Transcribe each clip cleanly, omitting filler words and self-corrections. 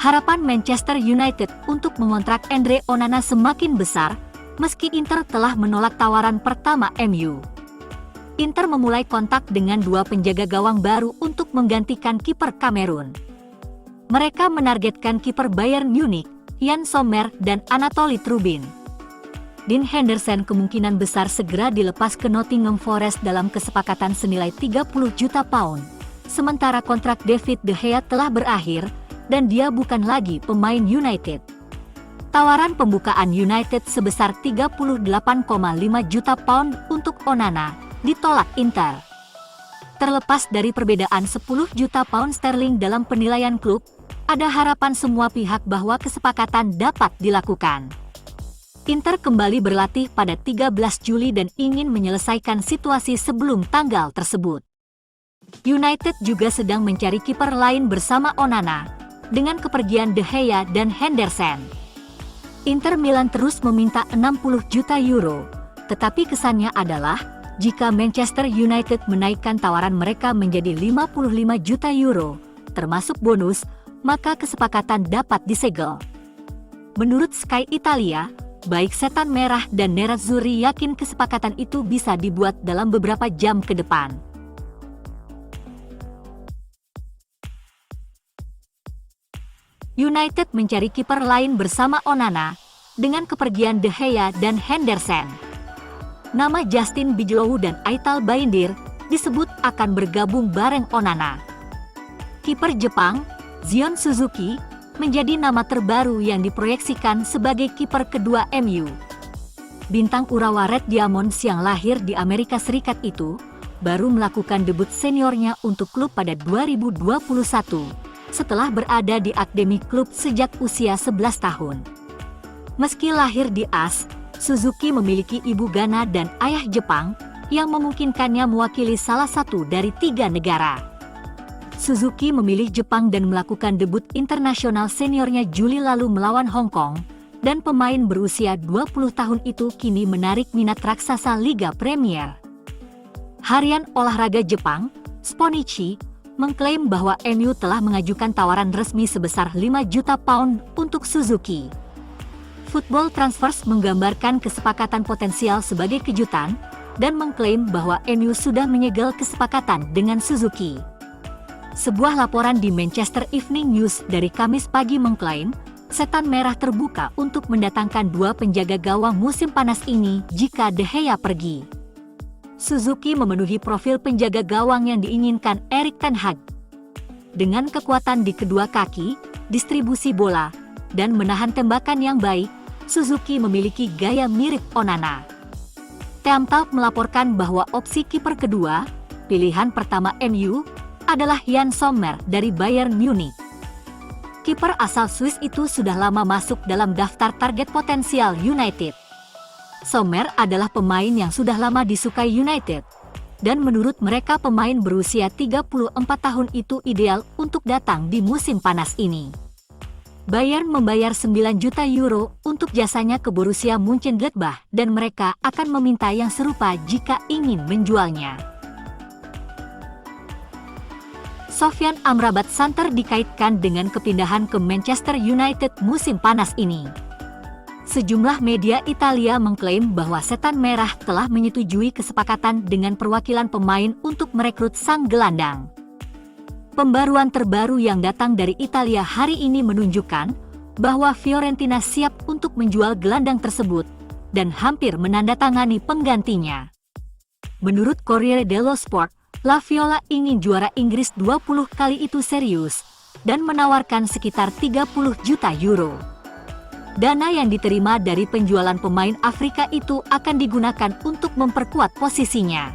Harapan Manchester United untuk mengontrak Andre Onana semakin besar, meski Inter telah menolak tawaran pertama MU. Inter memulai kontak dengan dua penjaga gawang baru untuk menggantikan kiper Kamerun. Mereka menargetkan kiper Bayern Munich, Yann Sommer dan Anatoly Trubin. Dean Henderson kemungkinan besar segera dilepas ke Nottingham Forest dalam kesepakatan senilai 30 juta pound. Sementara kontrak David De Gea telah berakhir, dan dia bukan lagi pemain United. Tawaran pembukaan United sebesar 38,5 juta pound untuk Onana ditolak Inter. Terlepas dari perbedaan 10 juta pound sterling dalam penilaian klub, ada harapan semua pihak bahwa kesepakatan dapat dilakukan. Inter kembali berlatih pada 13 Juli dan ingin menyelesaikan situasi sebelum tanggal tersebut. United juga sedang mencari kiper lain bersama Onana, dengan kepergian De Gea dan Henderson. Inter Milan terus meminta 60 juta euro, tetapi kesannya adalah jika Manchester United menaikkan tawaran mereka menjadi 55 juta euro, termasuk bonus, maka kesepakatan dapat disegel. Menurut Sky Italia, baik Setan Merah dan Nerazzurri yakin kesepakatan itu bisa dibuat dalam beberapa jam ke depan. United mencari kiper lain bersama Onana, dengan kepergian De Gea dan Henderson. Nama Justin Bijlow dan Aital Baindir disebut akan bergabung bareng Onana. Kiper Jepang, Zion Suzuki, menjadi nama terbaru yang diproyeksikan sebagai kiper kedua MU. Bintang Urawa Red Diamonds yang lahir di Amerika Serikat itu, baru melakukan debut seniornya untuk klub pada 2021. Setelah berada di akademi klub sejak usia 11 tahun. Meski lahir di AS, Suzuki memiliki ibu Ghana dan ayah Jepang, yang memungkinkannya mewakili salah satu dari 3 negara. Suzuki memilih Jepang dan melakukan debut internasional seniornya Juli lalu melawan Hong Kong, dan pemain berusia 20 tahun itu kini menarik minat raksasa Liga Premier. Harian olahraga Jepang, Sponichi, mengklaim bahwa MU telah mengajukan tawaran resmi sebesar 5 juta pound untuk Suzuki. Football Transfers menggambarkan kesepakatan potensial sebagai kejutan, dan mengklaim bahwa MU sudah menyegel kesepakatan dengan Suzuki. Sebuah laporan di Manchester Evening News dari Kamis pagi mengklaim, Setan Merah terbuka untuk mendatangkan 2 penjaga gawang musim panas ini jika De Gea pergi. Suzuki memenuhi profil penjaga gawang yang diinginkan Erik ten Hag. Dengan kekuatan di kedua kaki, distribusi bola, dan menahan tembakan yang baik, Suzuki memiliki gaya mirip Onana. Teamtalk melaporkan bahwa opsi kiper kedua, pilihan pertama MU, adalah Yann Sommer dari Bayern Munich. Kiper asal Swiss itu sudah lama masuk dalam daftar target potensial United. Sommer adalah pemain yang sudah lama disukai United, dan menurut mereka pemain berusia 34 tahun itu ideal untuk datang di musim panas ini. Bayern membayar 9 juta euro untuk jasanya ke Borussia Mönchengladbach dan mereka akan meminta yang serupa jika ingin menjualnya. Sofyan Amrabat santer dikaitkan dengan kepindahan ke Manchester United musim panas ini. Sejumlah media Italia mengklaim bahwa Setan Merah telah menyetujui kesepakatan dengan perwakilan pemain untuk merekrut sang gelandang. Pembaruan terbaru yang datang dari Italia hari ini menunjukkan bahwa Fiorentina siap untuk menjual gelandang tersebut dan hampir menandatangani penggantinya. Menurut Corriere dello Sport, La Viola ingin juara Inggris 20 kali itu serius dan menawarkan sekitar 30 juta euro. Dana yang diterima dari penjualan pemain Afrika itu akan digunakan untuk memperkuat posisinya.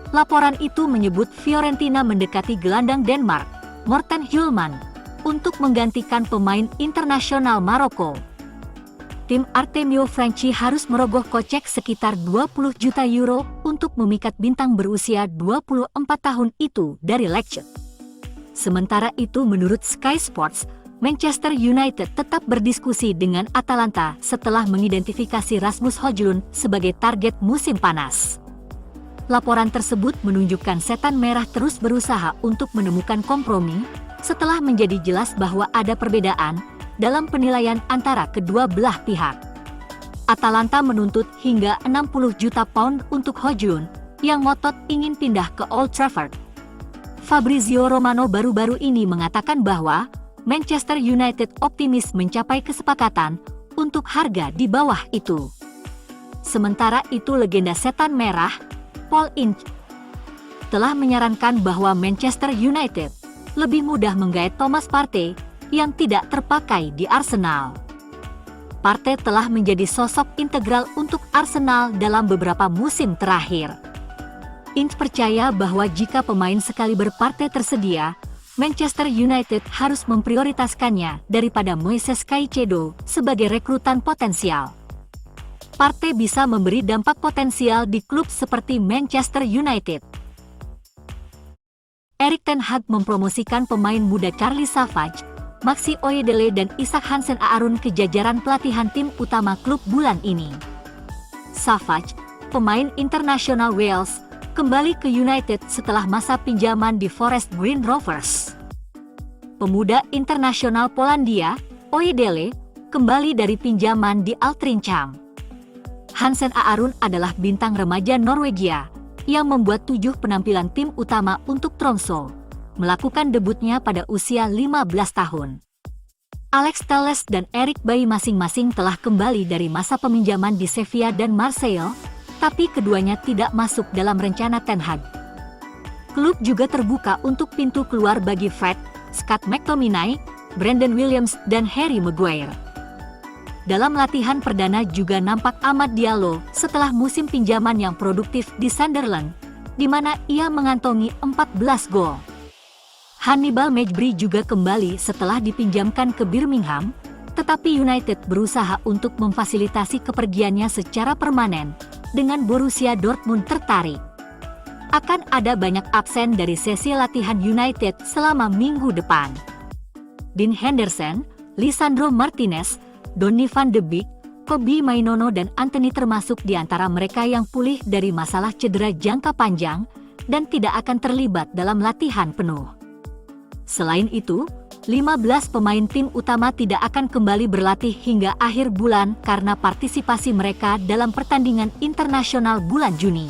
Laporan itu menyebut Fiorentina mendekati gelandang Denmark, Morten Hjulmand, untuk menggantikan pemain internasional Maroko. Tim Artemio Franchi harus merogoh kocek sekitar 20 juta euro untuk memikat bintang berusia 24 tahun itu dari Lecce. Sementara itu menurut Sky Sports, Manchester United tetap berdiskusi dengan Atalanta setelah mengidentifikasi Rasmus Højlund sebagai target musim panas. Laporan tersebut menunjukkan Setan Merah terus berusaha untuk menemukan kompromi, setelah menjadi jelas bahwa ada perbedaan dalam penilaian antara kedua belah pihak. Atalanta menuntut hingga 60 juta pound untuk Ho Jun, yang ngotot ingin pindah ke Old Trafford. Fabrizio Romano baru-baru ini mengatakan bahwa Manchester United optimis mencapai kesepakatan untuk harga di bawah itu. Sementara itu legenda setan merah, Paul Ince, telah menyarankan bahwa Manchester United lebih mudah menggait Thomas Partey yang tidak terpakai di Arsenal. Partey telah menjadi sosok integral untuk Arsenal dalam beberapa musim terakhir. Ince percaya bahwa jika pemain sekaliber Partey tersedia, Manchester United harus memprioritaskannya daripada Moises Caicedo sebagai rekrutan potensial. Partey bisa memberi dampak potensial di klub seperti Manchester United. Erik ten Hag mempromosikan pemain muda Charlie Savage, Maxi Oyedele dan Isak Hansen Aarons ke jajaran pelatihan tim utama klub bulan ini. Savage, pemain internasional Wales, kembali ke United setelah masa pinjaman di Forest Green Rovers. Pemuda internasional Polandia, Oyedele, kembali dari pinjaman di Altrincham. Hansen Aarons adalah bintang remaja Norwegia yang membuat 7 penampilan tim utama untuk Tromsø, melakukan debutnya pada usia 15 tahun. Alex Telles dan Eric Bailly masing-masing telah kembali dari masa peminjaman di Sevilla dan Marseille, tapi keduanya tidak masuk dalam rencana Ten Hag. Klub juga terbuka untuk pintu keluar bagi Fred, Scott McTominay, Brandon Williams, dan Harry Maguire. Dalam latihan perdana juga nampak Amad Diallo setelah musim pinjaman yang produktif di Sunderland, di mana ia mengantongi 14 gol. Hannibal Mejbri juga kembali setelah dipinjamkan ke Birmingham, tetapi United berusaha untuk memfasilitasi kepergiannya secara permanen, dengan Borussia Dortmund tertarik. Akan ada banyak absen dari sesi latihan United selama minggu depan. Dean Henderson, Lisandro Martinez, Donny van de Beek, Kobbie Mainoo dan Antony termasuk di antara mereka yang pulih dari masalah cedera jangka panjang dan tidak akan terlibat dalam latihan penuh. Selain itu, 15 pemain tim utama tidak akan kembali berlatih hingga akhir bulan karena partisipasi mereka dalam pertandingan internasional bulan Juni.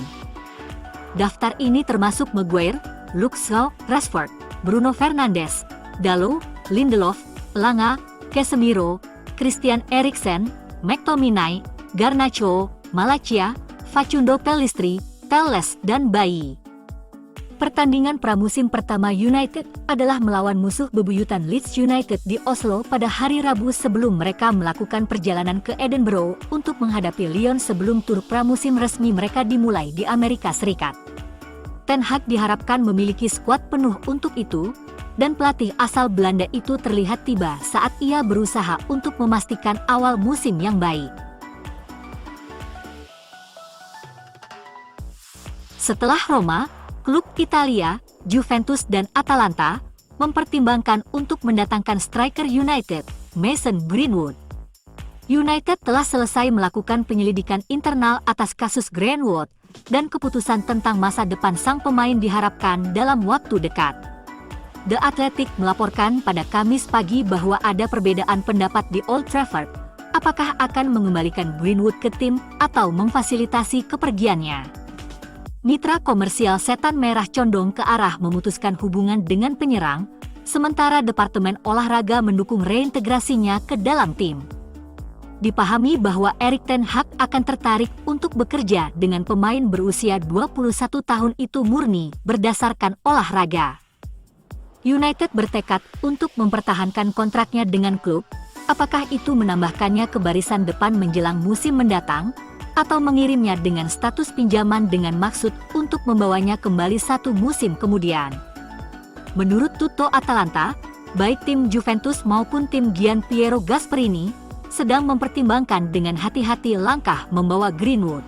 Daftar ini termasuk Maguire, Luke Shaw, Rashford, Bruno Fernandes, Dalot, Lindelof, Langa, Casemiro, Christian Eriksen, McTominay, Garnacho, Malacia, Facundo Pellistri, Telles, dan Bailly. Pertandingan pramusim pertama United adalah melawan musuh bebuyutan Leeds United di Oslo pada hari Rabu sebelum mereka melakukan perjalanan ke Edinburgh untuk menghadapi Lyon sebelum tur pramusim resmi mereka dimulai di Amerika Serikat. Ten Hag diharapkan memiliki skuad penuh untuk itu, dan pelatih asal Belanda itu terlihat tiba saat ia berusaha untuk memastikan awal musim yang baik. Setelah Roma, klub Italia, Juventus dan Atalanta mempertimbangkan untuk mendatangkan striker United, Mason Greenwood. United telah selesai melakukan penyelidikan internal atas kasus Greenwood, dan keputusan tentang masa depan sang pemain diharapkan dalam waktu dekat. The Athletic melaporkan pada Kamis pagi bahwa ada perbedaan pendapat di Old Trafford, apakah akan mengembalikan Greenwood ke tim atau memfasilitasi kepergiannya. Mitra komersial setan merah condong ke arah memutuskan hubungan dengan penyerang, sementara Departemen Olahraga mendukung reintegrasinya ke dalam tim. Dipahami bahwa Erik ten Hag akan tertarik untuk bekerja dengan pemain berusia 21 tahun itu murni berdasarkan olahraga. United bertekad untuk mempertahankan kontraknya dengan klub, apakah itu menambahkannya ke barisan depan menjelang musim mendatang, atau mengirimnya dengan status pinjaman dengan maksud untuk membawanya kembali satu musim kemudian. Menurut Tutto Atalanta, baik tim Juventus maupun tim Gianpiero Gasperini sedang mempertimbangkan dengan hati-hati langkah membawa Greenwood.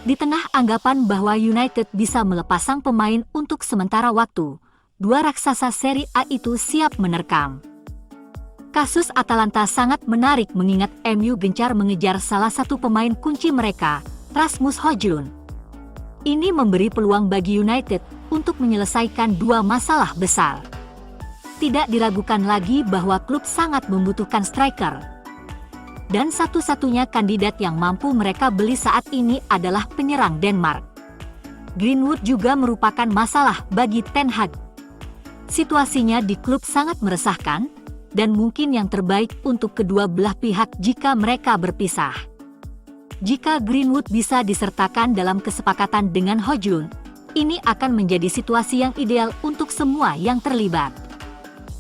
Di tengah anggapan bahwa United bisa melepas sang pemain untuk sementara waktu, dua raksasa Serie A itu siap menerkam. Kasus Atalanta sangat menarik mengingat MU gencar mengejar salah satu pemain kunci mereka, Rasmus Højlund. Ini memberi peluang bagi United untuk menyelesaikan dua masalah besar. Tidak diragukan lagi bahwa klub sangat membutuhkan striker. Dan satu-satunya kandidat yang mampu mereka beli saat ini adalah penyerang Denmark. Greenwood juga merupakan masalah bagi Ten Hag. Situasinya di klub sangat meresahkan, dan mungkin yang terbaik untuk kedua belah pihak jika mereka berpisah. Jika Greenwood bisa disertakan dalam kesepakatan dengan Højlund, ini akan menjadi situasi yang ideal untuk semua yang terlibat.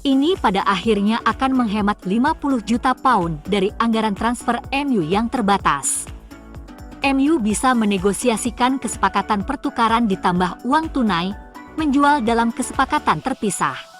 Ini pada akhirnya akan menghemat 50 juta pound dari anggaran transfer MU yang terbatas. MU bisa menegosiasikan kesepakatan pertukaran ditambah uang tunai, menjual dalam kesepakatan terpisah.